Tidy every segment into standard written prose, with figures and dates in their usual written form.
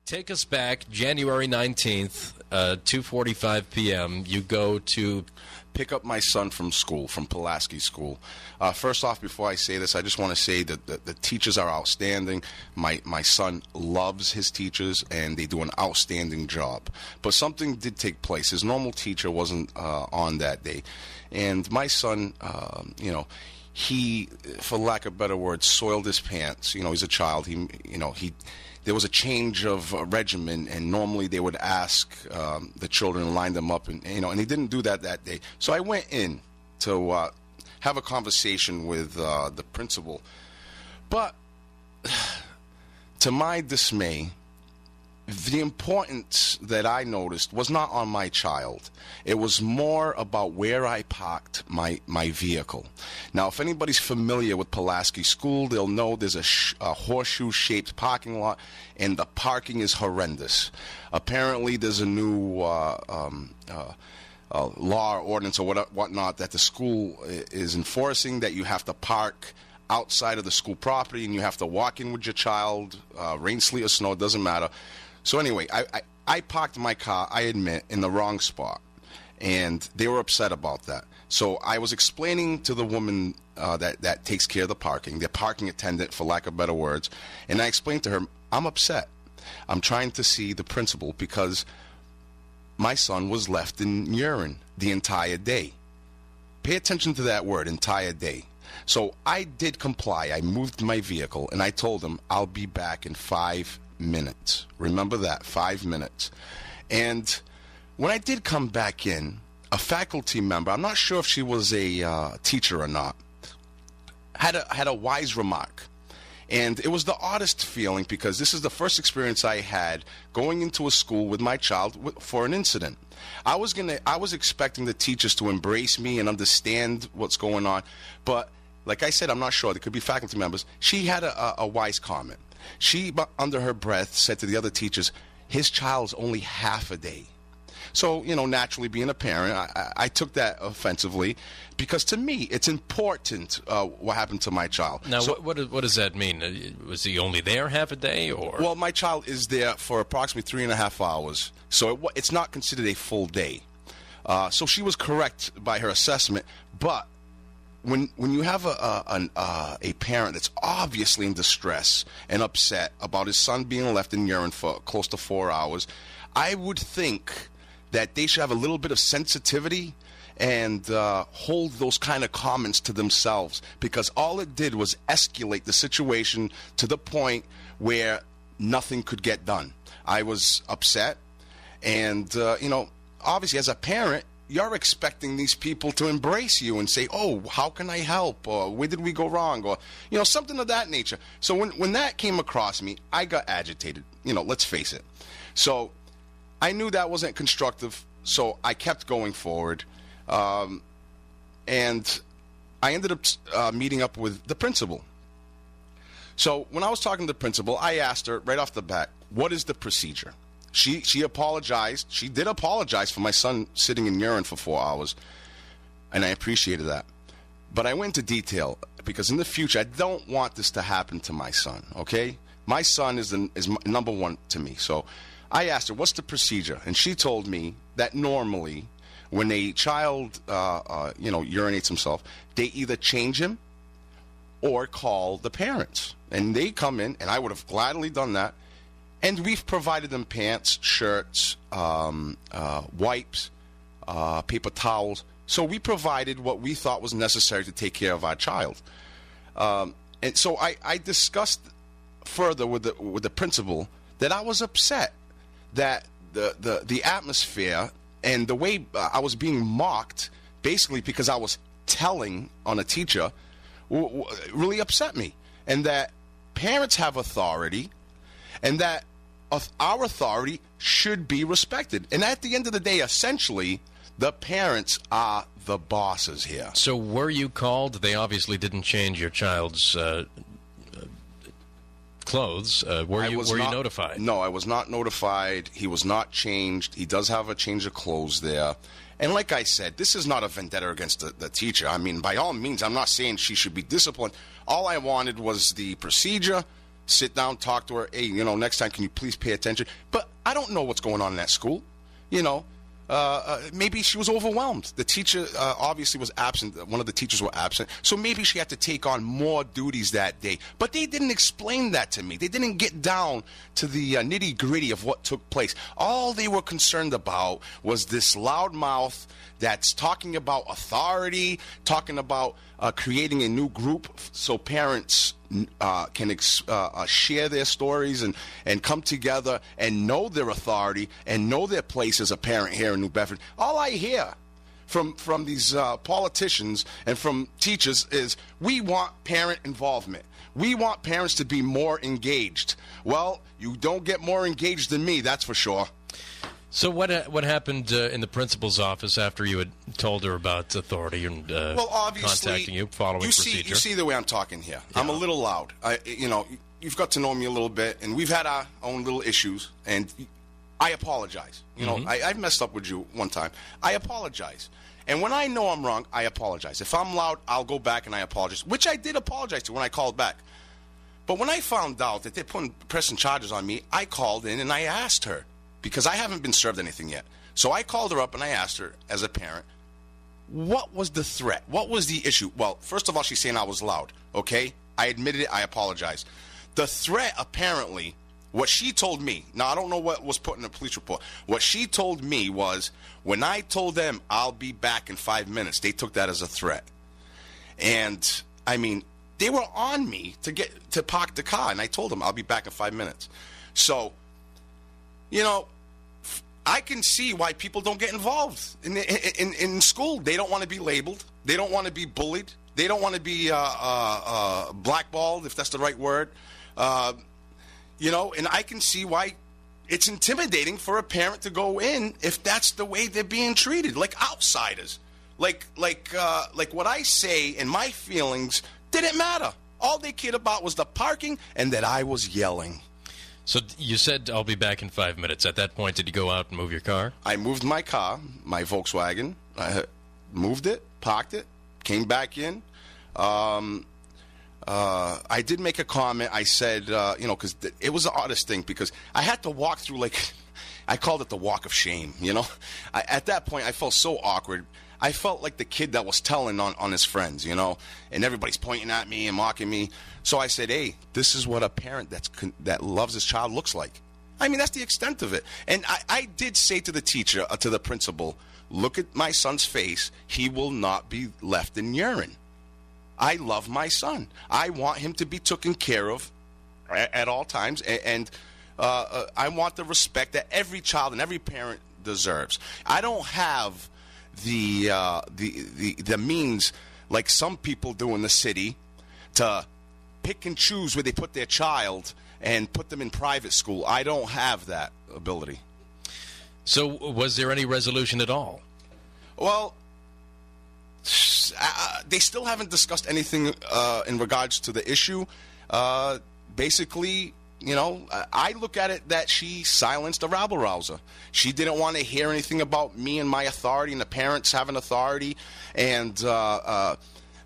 Take us back, January 19th, 2:45 p.m. You go to pick up my son from school, from Pulaski School. First off, before I say this, I just want to say that the teachers are outstanding. My son loves his teachers, and they do an outstanding job. But something did take place. His normal teacher wasn't on that day. And my son, he, for lack of better words, soiled his pants. He's a child. There was a change of regimen, and normally they would ask the children, line them up, and he didn't do that day. So I went in to have a conversation with the principal. But to my dismay, the importance that I noticed was not on my child. It was more about where I parked my vehicle. Now, if anybody's familiar with Pulaski School, they'll know there's a horseshoe-shaped parking lot, and the parking is horrendous. Apparently, there's a new law or ordinance or whatnot that the school is enforcing, that you have to park outside of the school property, and you have to walk in with your child, rain, sleet, or snow, it doesn't matter. So anyway, I parked my car, I admit, in the wrong spot, and they were upset about that. So I was explaining to the woman that takes care of the parking, the parking attendant, for lack of better words, and I explained to her, I'm upset. I'm trying to see the principal because my son was left in urine the entire day. Pay attention to that word, entire day. So I did comply. I moved my vehicle, and I told him I'll be back in 5 minutes. Remember that, 5 minutes. And when I did come back in, a faculty member, I'm not sure if she was a teacher or not, had a wise remark. And it was the oddest feeling because this is the first experience I had going into a school with my child for an incident. I was expecting the teachers to embrace me and understand what's going on, but like I said, I'm not sure. There could be faculty members. She had a wise comment. She, under her breath, said to the other teachers, his child's only half a day. So, naturally being a parent, I took that offensively because to me, it's important what happened to my child. Now, so, what does that mean? Was he only there half a day? Or? Well, my child is there for approximately 3.5 hours, so it's not considered a full day. So she was correct by her assessment, but when you have a parent that's obviously in distress and upset about his son being left in urine for close to 4 hours, I would think that they should have a little bit of sensitivity and hold those kind of comments to themselves, because all it did was escalate the situation to the point where nothing could get done. I was upset, and obviously as a parent, you're expecting these people to embrace you and say, oh, how can I help? Or where did we go wrong? Or, something of that nature. So when that came across me, I got agitated. Let's face it. So I knew that wasn't constructive, so I kept going forward. And I ended up meeting up with the principal. So when I was talking to the principal, I asked her right off the bat, what is the procedure? She apologized. She did apologize for my son sitting in urine for 4 hours, and I appreciated that. But I went into detail because in the future, I don't want this to happen to my son, okay? My son is number one to me. So I asked her, what's the procedure? And she told me that normally when a child, urinates himself, they either change him or call the parents. And they come in, and I would have gladly done that. And we've provided them pants, shirts, wipes, paper towels. So we provided what we thought was necessary to take care of our child. And so I discussed further with the principal that I was upset that the atmosphere and the way I was being mocked, basically because I was telling on a teacher, really upset me. And that parents have authority, and that our authority should be respected. And at the end of the day, essentially, the parents are the bosses here. So were you called? They obviously didn't change your child's clothes. Were you notified? No, I was not notified. He was not changed. He does have a change of clothes there. And like I said, this is not a vendetta against the teacher. I mean, by all means, I'm not saying she should be disciplined. All I wanted was the procedure, sit down, talk to her. Hey, next time, can you please pay attention? But I don't know what's going on in that school. Maybe she was overwhelmed. The teacher obviously was absent. One of the teachers were absent. So maybe she had to take on more duties that day. But they didn't explain that to me. They didn't get down to the nitty-gritty of what took place. All they were concerned about was this loudmouth that's talking about authority, talking about creating a new group so parents can share their stories and come together and know their authority and know their place as a parent here in New Bedford. All I hear from these politicians and from teachers is, we want parent involvement. We want parents to be more engaged. Well, you don't get more engaged than me, that's for sure. So what happened in the principal's office after you had told her about authority and contacting you, following procedure? You see the way I'm talking here. Yeah. I'm a little loud. You've got to know me a little bit, and we've had our own little issues, and I apologize. I've messed up with you one time. I apologize. And when I know I'm wrong, I apologize. If I'm loud, I'll go back and I apologize, which I did apologize to when I called back. But when I found out that they're pressing charges on me, I called in and I asked her, because I haven't been served anything yet. So I called her up and I asked her, as a parent, what was the threat? What was the issue? Well, first of all, she's saying I was loud, okay? I admitted it. I apologize. The threat, apparently, what she told me, now I don't know what was put in the police report. What she told me was, when I told them I'll be back in 5 minutes, they took that as a threat. And, they were on me to park the car, and I told them I'll be back in 5 minutes. So, I can see why people don't get involved in school. They don't want to be labeled. They don't want to be bullied. They don't want to be blackballed, if that's the right word. And I can see why it's intimidating for a parent to go in if that's the way they're being treated, like outsiders. Like what I say and my feelings didn't matter. All they cared about was the parking and that I was yelling. So you said, I'll be back in 5 minutes. At that point, did you go out and move your car? I moved my car, my Volkswagen. I moved it, parked it, came back in. I did make a comment. I said, because it was the oddest thing, because I had to walk through, I called it the walk of shame, at that point, I felt so awkward. I felt like the kid that was telling on his friends, and everybody's pointing at me and mocking me. So I said, hey, this is what a parent that loves his child looks like. That's the extent of it. And I did say to the teacher, to the principal, look at my son's face. He will not be left in urine. I love my son. I want him to be taken care of at all times. And I want the respect that every child and every parent deserves. I don't have the means like some people do in the city to pick and choose where they put their child and put them in private school. I don't have that ability. So was there any resolution at all? Well, they still haven't discussed anything in regards to the issue. Basically, I look at it that she silenced a rabble-rouser. She didn't want to hear anything about me and my authority and the parents having authority. And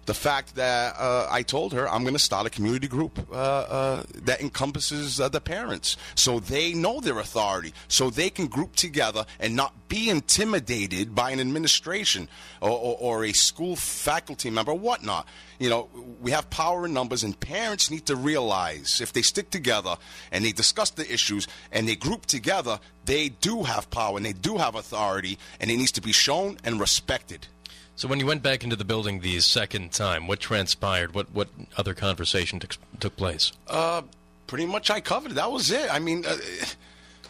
the fact that I told her I'm going to start a community group that encompasses the parents, so they know their authority, so they can group together and not be intimidated by an administration or a school faculty member, whatnot. We have power in numbers, and parents need to realize if they stick together and they discuss the issues and they group together, they do have power and they do have authority, and it needs to be shown and respected. So when you went back into the building the second time, what transpired? What other conversation took place? Pretty much I covered it. That was it.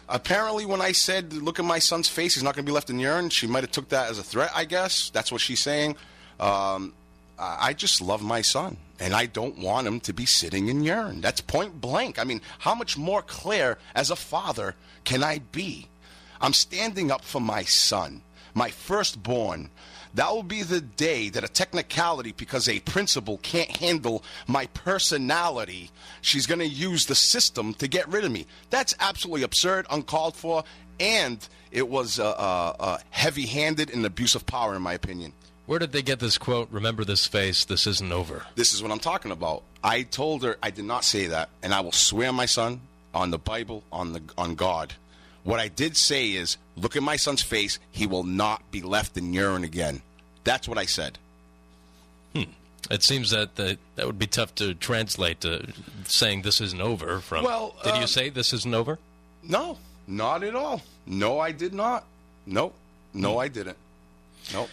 Apparently when I said, look at my son's face, he's not going to be left in urine, she might have took that as a threat, I guess. That's what she's saying. I just love my son, and I don't want him to be sitting in urine. That's point blank. How much more clear as a father can I be? I'm standing up for my son, my firstborn. That will be the day that a technicality, because a principal can't handle my personality, she's going to use the system to get rid of me. That's absolutely absurd, uncalled for, and it was heavy-handed and abuse of power, in my opinion. Where did they get this quote, "Remember this face, this isn't over"? This is what I'm talking about. I told her I did not say that, and I will swear, my son, on the Bible, on God. What I did say is, look at my son's face. He will not be left in urine again. That's what I said. It seems that would be tough to translate, saying this isn't over from... Well, did you say this isn't over? No, not at all. No, I did not. No, I didn't. No.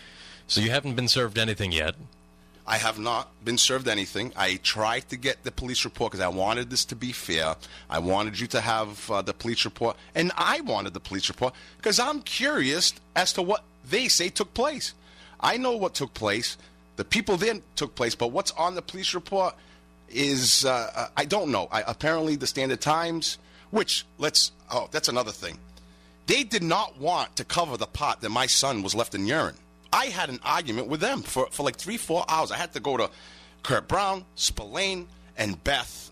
So you haven't been served anything yet? I have not been served anything. I tried to get the police report because I wanted this to be fair. I wanted you to have the police report, and I wanted the police report because I'm curious as to what they say took place. I know what took place. The people then took place, but what's on the police report is, I don't know. Apparently the Standard Times, that's another thing. They did not want to cover the part that my son was left in urine. I had an argument with them for like 3-4 hours. I had to go to Kurt Brown, Spillane, and Beth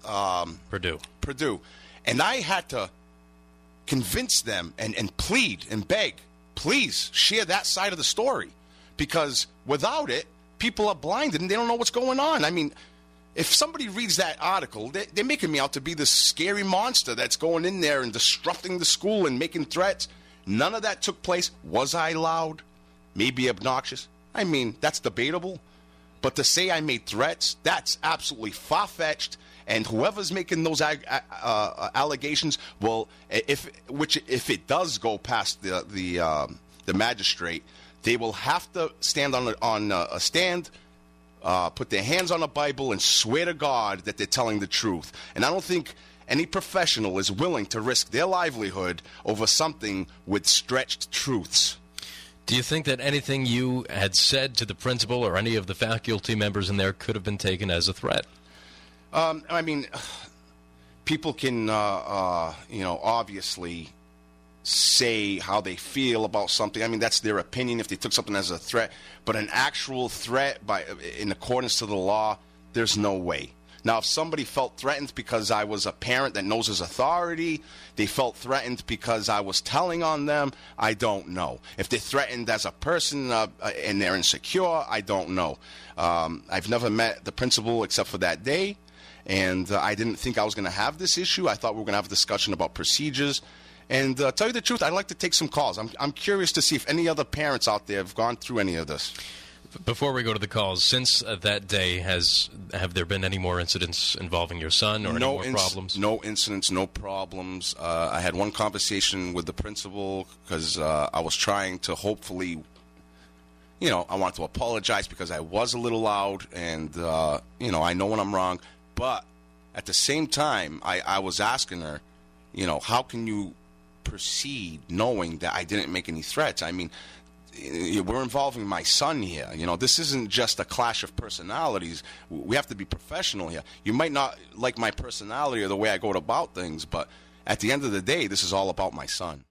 Purdue. And I had to convince them and plead and beg, please share that side of the story. Because without it, people are blinded and they don't know what's going on. I mean, if somebody reads that article, they're making me out to be this scary monster that's going in there and disrupting the school and making threats. None of that took place. Was I loud? Maybe obnoxious? I mean, that's debatable. But to say I made threats, that's absolutely far-fetched. And whoever's making those allegations, well, if it does go past the magistrate, they will have to stand on a stand, put their hands on a Bible, and swear to God that they're telling the truth. And I don't think any professional is willing to risk their livelihood over something with stretched truths. Do you think that anything you had said to the principal or any of the faculty members in there could have been taken as a threat? I mean, people can, obviously say how they feel about something. I mean, that's their opinion if they took something as a threat. But an actual threat in accordance to the law, there's no way. Now, if somebody felt threatened because I was a parent that knows his authority, they felt threatened because I was telling on them, I don't know. If they're threatened as a person and they're insecure, I don't know. I've never met the principal except for that day, and I didn't think I was going to have this issue. I thought we were going to have a discussion about procedures. And tell you the truth, I'd like to take some calls. I'm curious to see if any other parents out there have gone through any of this. Before we go to the calls, since that day, have there been any more incidents involving your son or any more problems? No incidents, no problems. I had one conversation with the principal because I was trying to hopefully, I wanted to apologize because I was a little loud and, I know when I'm wrong. But at the same time, I was asking her, how can you proceed knowing that I didn't make any threats? I mean, we're involving my son here. This isn't just a clash of personalities. We have to be professional here. You might not like my personality or the way I go about things, but at the end of the day, this is all about my son.